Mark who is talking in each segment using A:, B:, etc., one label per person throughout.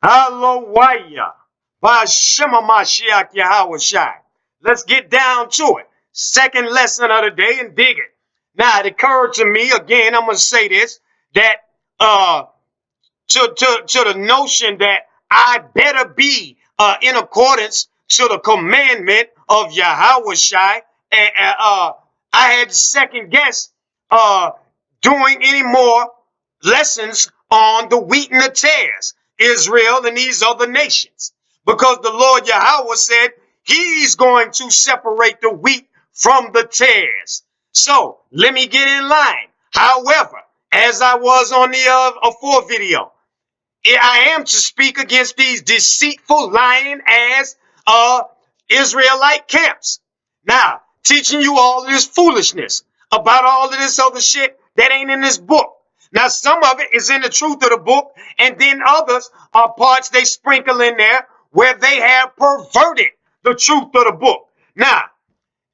A: Hallelujah. Bashema Mashiach Yahushai. Let's get down to it. Second lesson of the day and dig it. Now, it occurred to me, again, I'm going to say this, that to the notion that I better be in accordance to the commandment of Yahushai. I had to second guess doing any more lessons on the wheat and the tares, Israel and these other nations, because the Lord Yahweh said he's going to separate the wheat from the tares. So let me get in line. However, as I was on the fourth video, I am to speak against these deceitful, lying ass Israelite camps. Now, teaching you all of this foolishness about all of this other shit that ain't in this book. Now, some of it is in the truth of the book, and then others are parts they sprinkle in there where they have perverted the truth of the book. Now,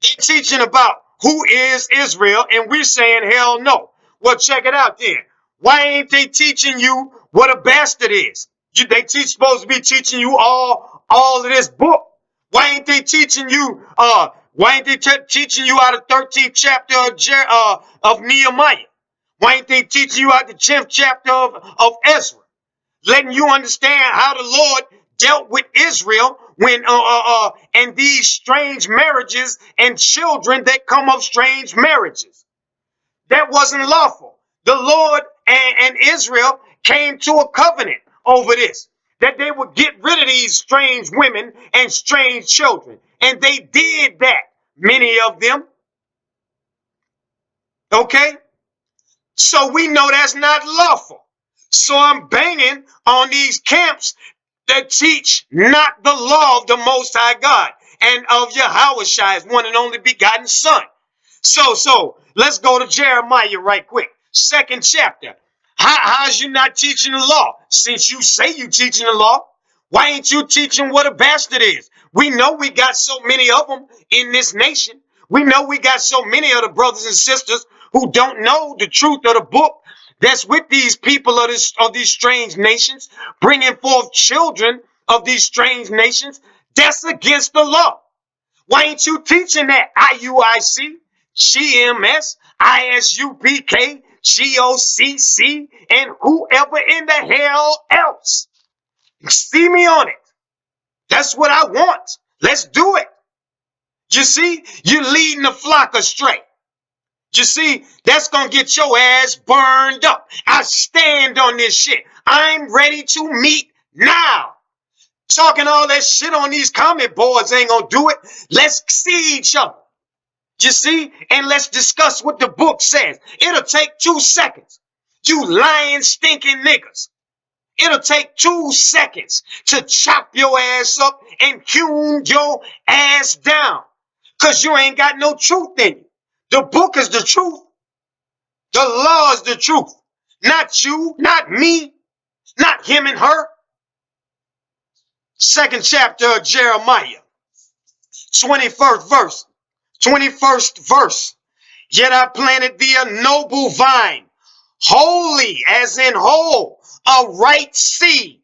A: they're teaching about who is Israel, and we're saying hell no. Well, check it out then. Why ain't they teaching you what a bastard is? Supposed to be teaching you all of this book. Why ain't they teaching you? Why ain't they teaching you out of 13th chapter of Nehemiah? Why ain't they teaching you out the 10th chapter of Ezra? Letting you understand how the Lord dealt with Israel when and these strange marriages and children that come of strange marriages. That wasn't lawful. The Lord and Israel came to a covenant over this, that they would get rid of these strange women and strange children. And they did that, many of them. Okay? So we know that's not lawful. So I'm banging on these camps that teach not the law of the Most High God and of Yahushua, one and only begotten Son. So let's go to Jeremiah right quick. Second chapter. How's you not teaching the law? Since you say you teaching the law, why ain't you teaching what a bastard is? We know we got so many of them in this nation. We know we got so many of the brothers and sisters who don't know the truth of the book that's with these people of these strange nations, bringing forth children of these strange nations. That's against the law. Why ain't you teaching that? IUIC, GMS, ISUPK, GOCC, and whoever in the hell else. See me on it. That's what I want. Let's do it. You see, you're leading the flock astray. You see, that's going to get your ass burned up. I stand on this shit. I'm ready to meet now. Talking all that shit on these comment boards ain't going to do it. Let's see each other. You see? And let's discuss what the book says. It'll take 2 seconds. You lying, stinking niggas. It'll take 2 seconds to chop your ass up and hew your ass down. Because you ain't got no truth in you. The book is the truth. The law is the truth. Not you, not me, not him and her. Second chapter of Jeremiah, 21st verse. 21st verse. Yet I planted thee a noble vine, holy as in whole, a right seed.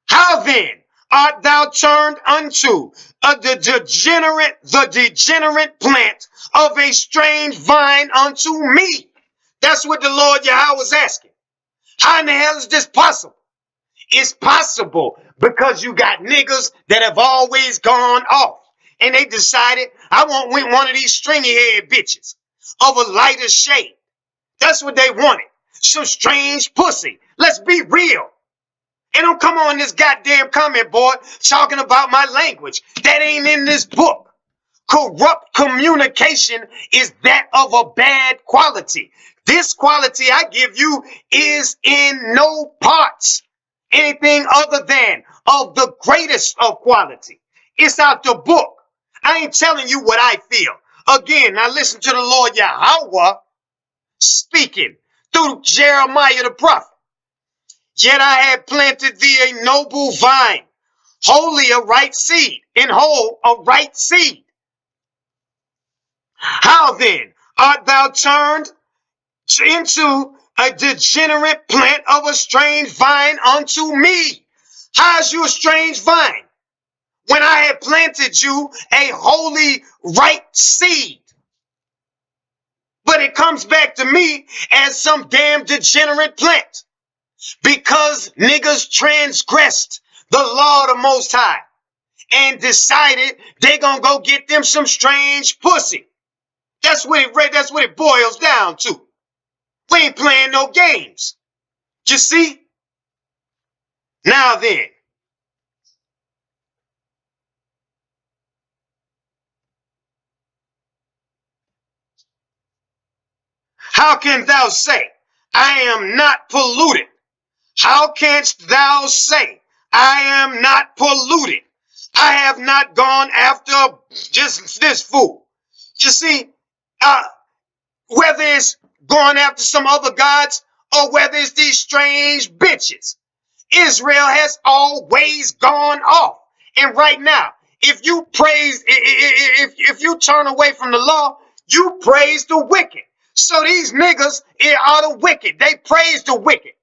A: How then art thou turned unto the degenerate plant of a strange vine unto me? That's what the Lord Yahweh was asking. How in the hell is this possible? It's possible because you got niggas that have always gone off. And they decided, I want one of these stringy head bitches of a lighter shade. That's what they wanted. Some strange pussy. Let's be real. And don't come on this goddamn comment board talking about my language. That ain't in this book. Corrupt communication is that of a bad quality. This quality I give you is in no parts anything other than of the greatest of quality. It's out the book. I ain't telling you what I feel. Again, now listen to the Lord Yahweh speaking through Jeremiah the prophet. Yet I had planted thee a noble vine, wholly a right seed, in whole a right seed. How then art thou turned into a degenerate plant of a strange vine unto me. How's you a strange vine when I had planted you a holy right seed? But it comes back to me as some damn degenerate plant because niggas transgressed the law of the Most High and decided they gonna go get them some strange pussy. That's what it boils down to. We ain't playing no games. You see? Now then, how can thou say, I am not polluted? How canst thou say, I am not polluted? I have not gone after just this fool. You see, whether it's going after some other gods or whether it's these strange bitches, Israel has always gone off. And right now, if you praise, if you turn away from the law, you praise the wicked. So these niggas are the wicked. They praise the wicked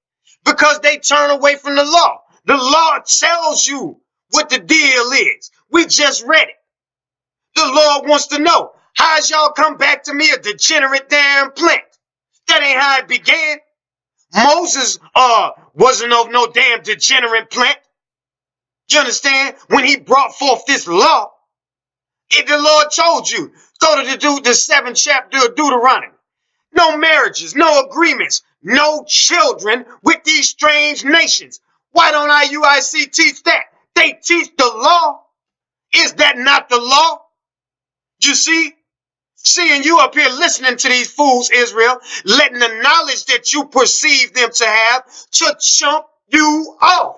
A: because they turn away from the law. The law tells you what the deal is. We just read it. The Lord wants to know, how's y'all come back to me a degenerate damn plant? That ain't how it began. Moses wasn't of no damn degenerate plant. You understand? When he brought forth this law, the Lord told you, go to the 7th chapter of Deuteronomy. No marriages, no agreements, no children with these strange nations. Why don't IUIC teach that? They teach the law. Is that not the law? You see? Seeing you up here listening to these fools, Israel, letting the knowledge that you perceive them to have to chump you off.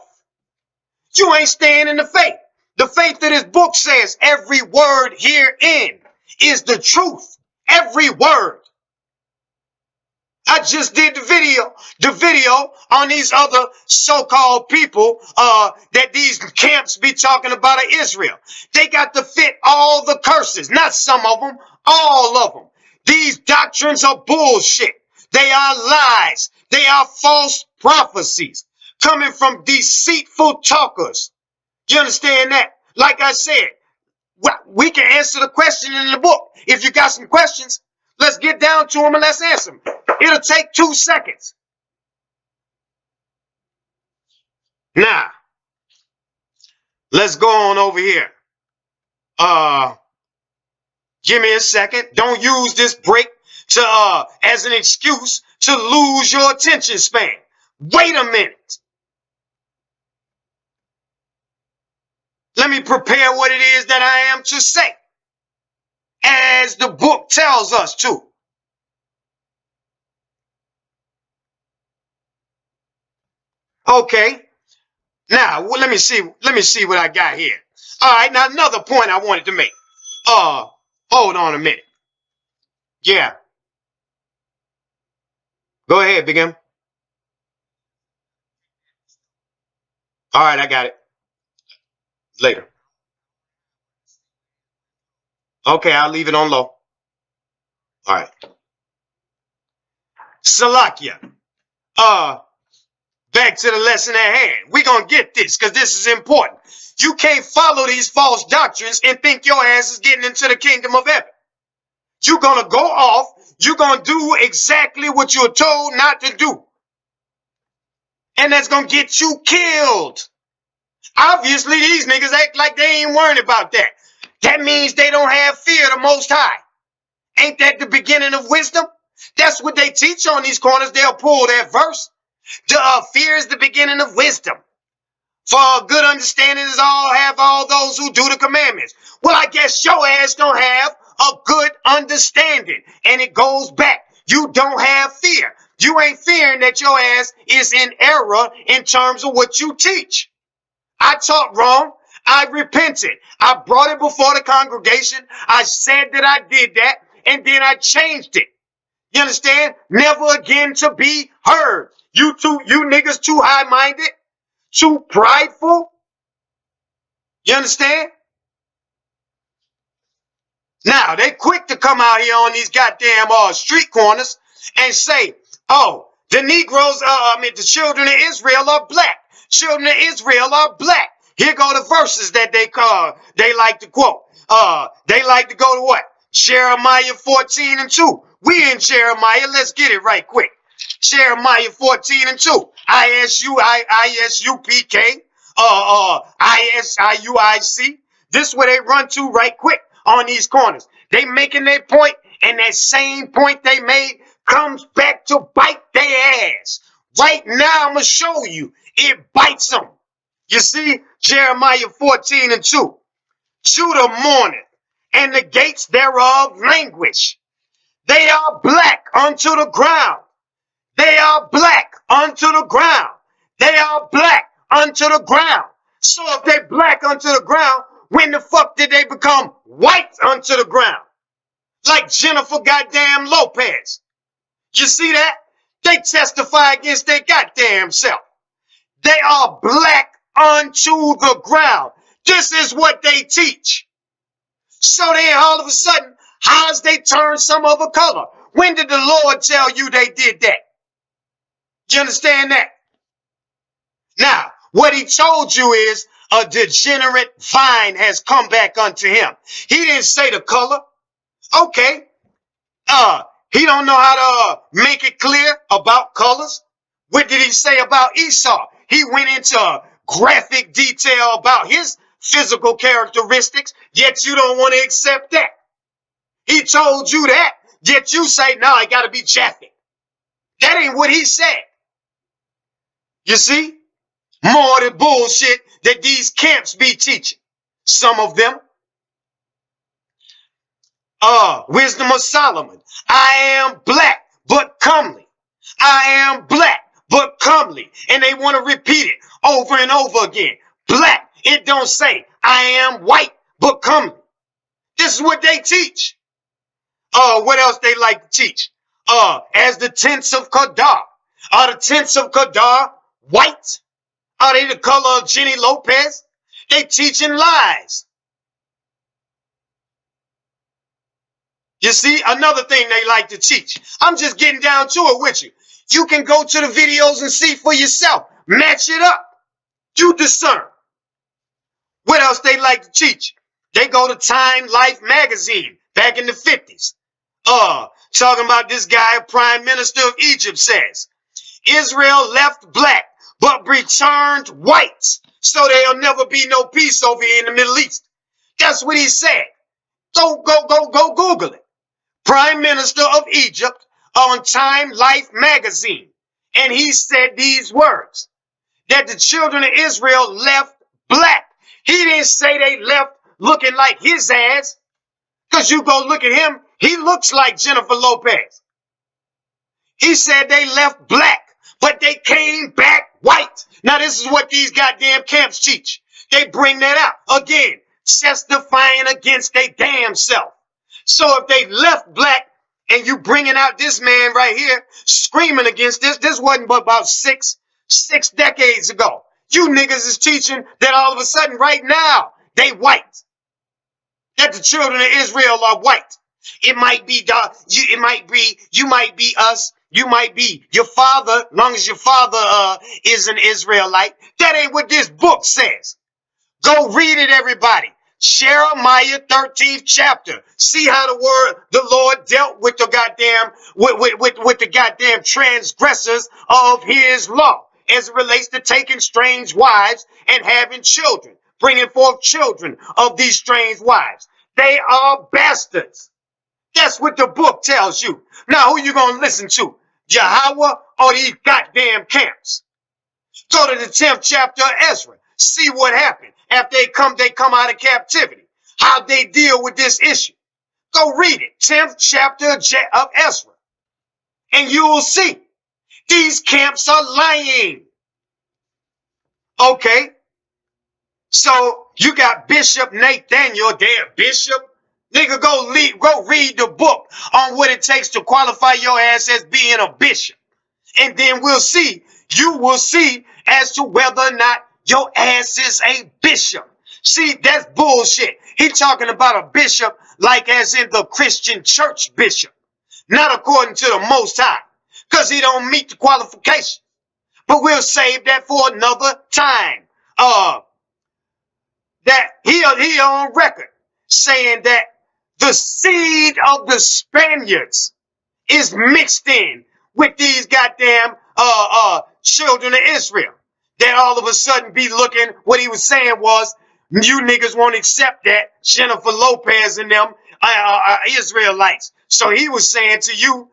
A: You ain't staying in the faith. The faith that this book says every word herein is the truth. Every word. I just did the video on these other so-called people that these camps be talking about of Israel. They got to fit all the curses, not some of them, all of them. These doctrines are bullshit. They are lies. They are false prophecies coming from deceitful talkers. You understand that? Like I said, we can answer the question in the book. If you got some questions, let's get down to them and let's answer them. It'll take 2 seconds. Now, let's go on over here. Give me a second. Don't use this break to as an excuse to lose your attention span. Wait a minute. Let me prepare what it is that I am to say, as the book tells us to. Okay. Now, let me see what I got here. All right. Now, another point I wanted to make. Hold on a minute. Yeah. Go ahead, Big M. All right, I got it. Later. Okay, I'll leave it on low. All right. Salakia. Back to the lesson at hand. We're going to get this because this is important. You can't follow these false doctrines and think your ass is getting into the kingdom of heaven. You're going to go off. You're going to do exactly what you're told not to do. And that's going to get you killed. Obviously, these niggas act like they ain't worried about that. That means they don't have fear of the Most High. Ain't that the beginning of wisdom? That's what they teach on these corners. They'll pull that verse. Fear is the beginning of wisdom. For a good understanding is all those who do the commandments. Well, I guess your ass don't have a good understanding. And it goes back. You don't have fear. You ain't fearing that your ass is in error in terms of what you teach. I taught wrong. I repented. I brought it before the congregation. I said that I did that. And then I changed it. You understand? Never again to be heard. You niggas too high-minded, too prideful. You understand? Now, they quick to come out here on these goddamn street corners and say, oh, The Negroes, the children of Israel are black. Children of Israel are black. Here go the verses that they like to quote. They like to go to what? Jeremiah 14:2. We in Jeremiah. Let's get it right quick. Jeremiah 14:2. ISUPK. ISIUIC. This is where they run to right quick on these corners. They making their point, and that same point they made comes back to bite their ass. Right now, I'm going to show you. It bites them. You see, Jeremiah 14:2. Judah mourneth, and the gates thereof languish. They are black unto the ground. They are black unto the ground. They are black unto the ground. So if they black unto the ground, when the fuck did they become white unto the ground? Like Jennifer goddamn Lopez. You see that? They testify against their goddamn self. They are black unto the ground. This is what they teach. So then all of a sudden, how's they turn some other color? When did the Lord tell you they did that? You understand that? Now, what he told you is a degenerate vine has come back unto him. He didn't say the color. Okay. He don't know how to make it clear about colors. What did he say about Esau? He went into graphic detail about his physical characteristics, yet you don't want to accept that. He told you that, yet you say, no, I got to be Japhet. That ain't what he said. You see? More of the bullshit that these camps be teaching. Some of them. Wisdom of Solomon. I am black, but comely. I am black, but comely. And they want to repeat it over and over again. Black. It don't say, I am white, but comely. This is what they teach. What else they like to teach? As the tents of Kedar. Are the tents of Kedar white? Are they the color of Jenny Lopez? They teaching lies. You see, another thing they like to teach. I'm just getting down to it with you. You can go to the videos and see for yourself. Match it up. You discern. What else they like to teach? They go to Time Life magazine back in the 50s. Talking about this guy, Prime Minister of Egypt, says, Israel left black, but returned white. So there'll never be no peace over here in the Middle East. That's what he said. Go Google it. Prime Minister of Egypt on Time Life magazine. And he said these words, that the children of Israel left black. He didn't say they left looking like his ass. Because you go look at him, he looks like Jennifer Lopez. He said they left black, but they came back white. Now this is what these goddamn camps teach. They bring that out. Again, testifying against their damn self. So if they left black and you bringing out this man right here screaming against this wasn't but about six decades ago. You niggas is teaching that all of a sudden right now they white. That the children of Israel are white. It might be you might be us. You might be your father, long as your father is an Israelite. That ain't what this book says. Go read it, everybody. Jeremiah 13th chapter. See how the Lord dealt with the goddamn with the goddamn transgressors of his law as it relates to taking strange wives and having children, bringing forth children of these strange wives. They are bastards. That's what the book tells you. Now, who you gonna listen to? Yahweh or these goddamn camps? Go to the 10th chapter of Ezra. See what happened after they come out of captivity. How they deal with this issue. Go read it. 10th chapter of Ezra. And you will see. These camps are lying. Okay. So you got Bishop Nathaniel there. Bishop. Nigga, go read the book on what it takes to qualify your ass as being a bishop. And then we'll see. You will see as to whether or not your ass is a bishop. See, that's bullshit. He talking about a bishop like as in the Christian church bishop. Not according to the Most High. because he don't meet the qualification. But we'll save that for another time. That he on record saying that the seed of the Spaniards is mixed in with these goddamn children of Israel. That all of a sudden be looking, what he was saying was, you niggas won't accept that. Jennifer Lopez and them Israelites. So he was saying to you,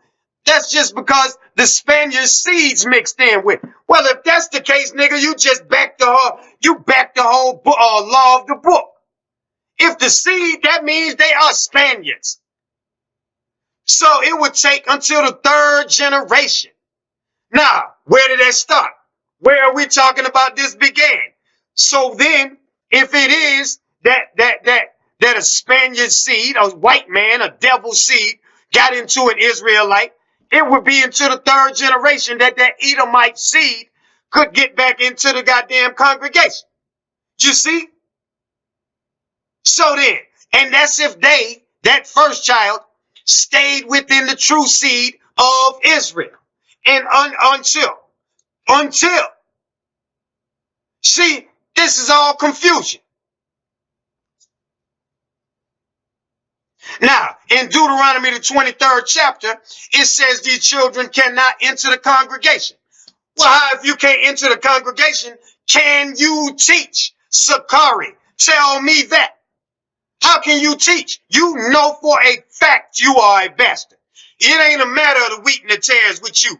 A: that's just because the Spaniards seeds mixed in with. Well, if that's the case, nigga, you just back the whole law of the book. If the seed, that means they are Spaniards. So it would take until the third generation. Now, where did that start? Where are we talking about this began? So then, if it is that a Spaniard seed, a white man, a devil seed, got into an Israelite, it would be into the third generation that Edomite seed could get back into the goddamn congregation. You see? So then, and that's if that first child, stayed within the true seed of Israel. And until, see, this is all confusion. Now, in Deuteronomy, the 23rd chapter, it says these children cannot enter the congregation. Well, how if you can't enter the congregation, can you teach? Sakari, tell me that. How can you teach? You know for a fact you are a bastard. It ain't a matter of the wheat and the tares with you.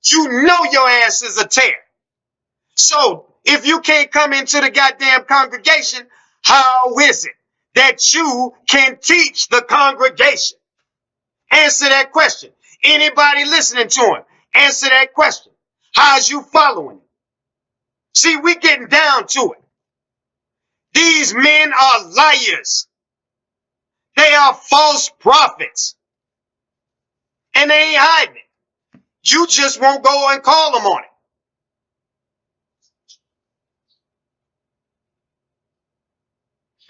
A: You know your ass is a tear. So, if you can't come into the goddamn congregation, how is it that you can teach the congregation? Answer that question. Anybody listening to him, answer that question. How's you following it? See, we getting down to it. These men are liars. They are false prophets. And they ain't hiding it. You just won't go and call them on it.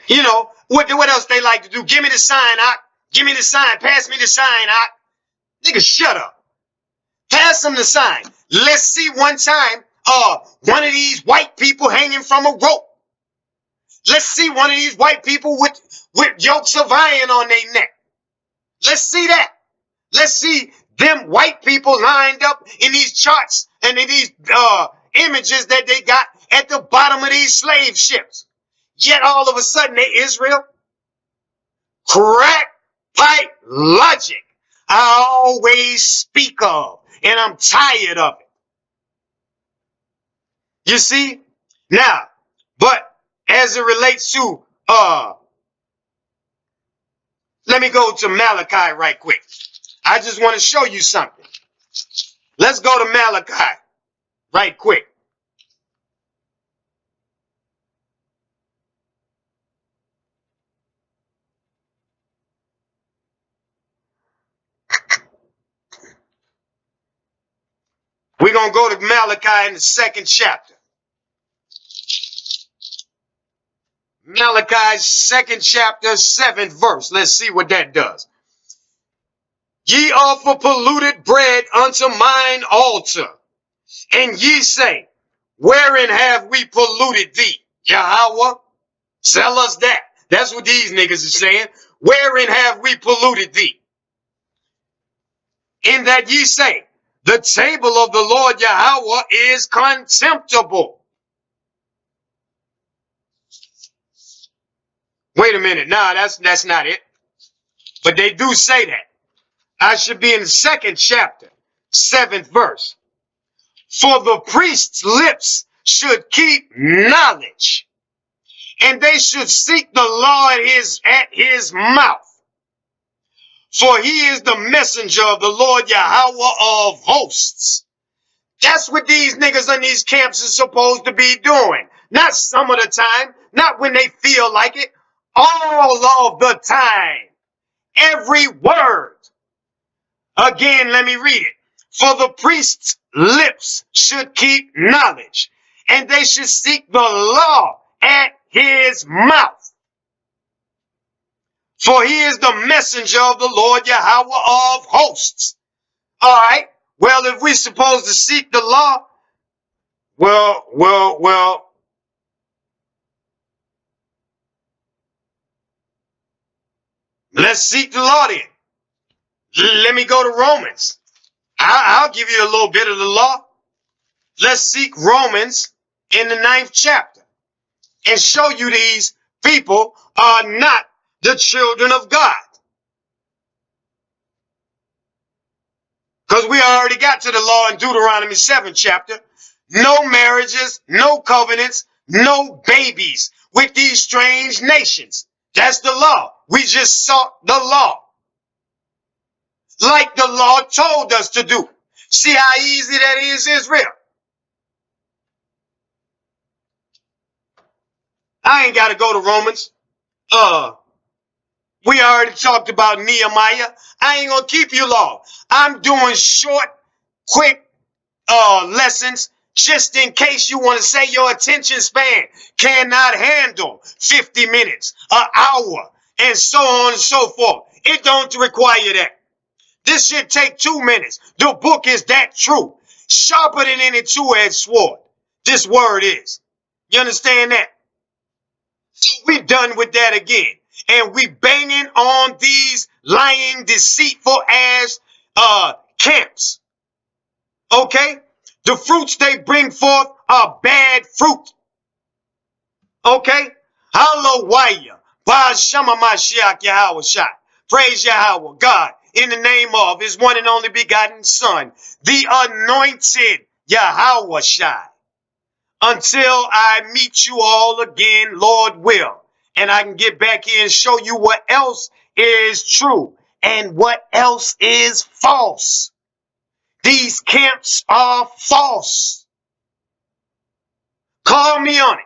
A: You know, what else they like to do? Give me the sign, Ock. Give me the sign. Pass me the sign, Ock. Nigga, shut up. Pass them the sign. Let's see one time, one of these white people hanging from a rope. Let's see one of these white people with yokes of iron on their neck. Let's see that. Let's see them white people lined up in these charts and in these images that they got at the bottom of these slave ships. Yet all of a sudden they Israel. Crack pipe logic I always speak of, and I'm tired of it. You see? Now, but as it relates to, let me go to Malachi right quick. I just want to show you something. Let's go to Malachi right quick. We're going to go to Malachi in the 2nd chapter. Malachi's 2nd chapter, 7th verse. Let's see what that does. Ye offer polluted bread unto mine altar, and ye say, wherein have we polluted thee? Yahweh, tell us that. That's what these niggas are saying. Wherein have we polluted thee? In that ye say, the table of the Lord Yahweh is contemptible. Wait a minute. Nah, that's not it. But they do say that. I should be in the 2nd chapter, 7th verse. For the priest's lips should keep knowledge, and they should seek the law at his mouth. For he is the messenger of the Lord Yahweh of hosts. That's what these niggas in these camps are supposed to be doing. Not some of the time, not when they feel like it, all of the time. Every word. Again, let me read it. For the priest's lips should keep knowledge, and they should seek the law at his mouth. For he is the messenger of the Lord Yahweh of hosts. All right. Well, if we're supposed to seek the law, well, let's seek the law then. Let me go to Romans. I'll give you a little bit of the law. Let's seek Romans in the 9th chapter and show you these people are not the children of God. Because we already got to the law in Deuteronomy 7th chapter. No marriages, no covenants, no babies with these strange nations. That's the law. We just sought the law. Like the law told us to do. See how easy that is, Israel? I ain't got to go to Romans. We already talked about Nehemiah. I ain't going to keep you long. I'm doing short, quick lessons just in case you want to say your attention span cannot handle 50 minutes, an hour, and so on and so forth. It don't require that. This should take 2 minutes. The book is that true. Sharper than any two-edged sword. This word is. You understand that? So we done with that again. And we banging on these lying, deceitful ass camps. Okay? The fruits they bring forth are bad fruit. Okay? Hallelujah. Ba'ashama Mashiach Yahweh Shai. Praise Yahweh, God, in the name of his one and only begotten Son, the anointed Yahweh Shai. Until I meet you all again, Lord will, and I can get back here and show you what else is true and what else is false. These camps are false. Call me on it.